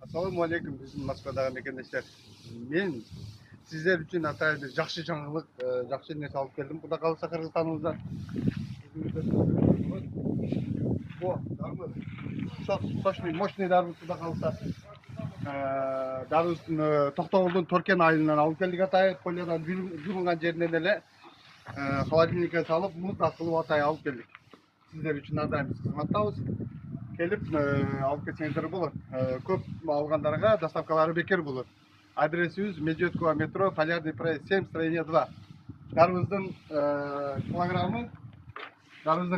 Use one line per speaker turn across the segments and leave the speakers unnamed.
Assalamu alaikum bizim Moskvadagi mekendeshler. Men sizler uchun atay bir yaxshi жаңылык, yaxshi narsa olib keldim. Xudo qalasa Qirg'izistonimizdan. Bu darmı. Sochный, мощный darmı Xudo qalasa. Darımız To'xtag'uldan Turkiya ayından olib keldik atay. Polyadan yurgan jerinden ele холодильникке salib, muz qilib atay olib keldik. Sizler uchun adaymiz xizmatdamiz. Kelip alып кетсеңіздер болот. Көп алгандарга доставкалары бекер болот. Адресибиз Медведково метро, Полярный проезд 7, строение 2. Дарыбыздын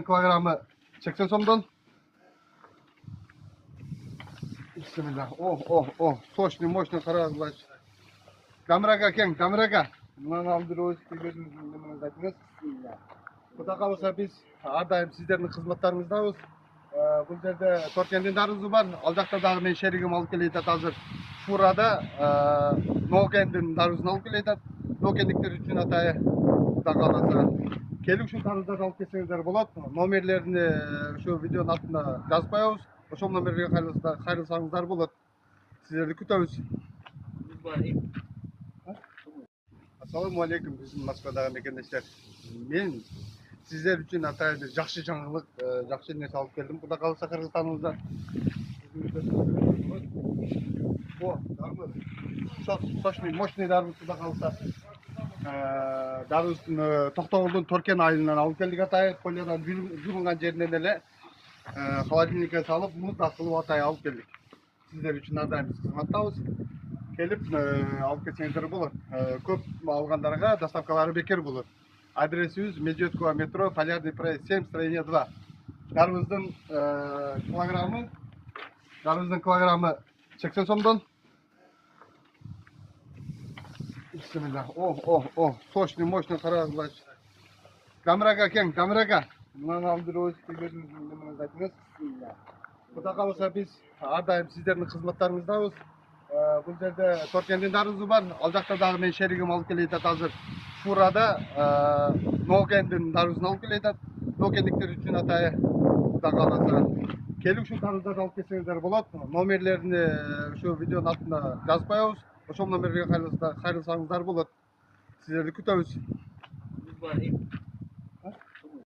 килограммы 80 сомдон. Бисмилlah. Сочный, мощный карагылар. Камерага кең, камерага. Мынаны алдырып өзүңүз айтыңыз. Кудай кааласа биз ар дайым сиздердин кызматтарыңыздабыз. Бұл жерде Түркияның дарызы бар. Ал жақта дағы мен шеригим алып келе жатат азыр. Фурада Ноокендин дарызын алып келе жатат. Ноокендиктер үчүн атайы Кудай кааласа келип ушул дарыздарды алып келсеңиздер болот. Номерлерини ушу видеонун астына жазып коебуз. Ошол номерге кайрылсаңыздар болот. Сиздерди күтөбүз. Assalamu alaikum bizim Moskvadagi mekendeshler. Men sizler üçün atay bir yaxshi жаңылык, yaxshi narsa olib keldim. Xudo qalasa Qirg'izistonimizdan. Bu darmı. Sochный, мощный darmı Xudo qalasa. Darımız To'xtag'uldan Turkiya ayından olib keldik atay. Polyadan yurgan jerinden ele холодильникке salib, muz qilib atay olib keldik. Sizler üçün adaymiz xizmatdamiz. Kelip alып кетсеңиздер болот. Көп алгандарга доставкалары бекер болот. Адресибиз Медведково метро, Полярный проезд 7, строение 2. Дарыбыздын килограммы 80 сомдон. Бисмилlah. Сочный, мощный карагылар. Камерага кең, камерага. Мынаны алдырып өзүңүз айтыңыз. Кудай кааласа биз ар дайым сиздердин кызматтарыңыздабыз. Бұл жерде Түркияның дарызы бар. Ал жақта дағы мен шеригим алып келе жатат азыр. Фурада Ноокендин дарызын алып келе жатат. Ноокендиктер үчүн атайы Кудай кааласа келип ушул дарыздарды алып келсеңиздер болот. Номерлерини ушу видеонун астына жазып коебуз. Ошол номерге кайрылсаңыздар болот. Сиздерди күтөбүз.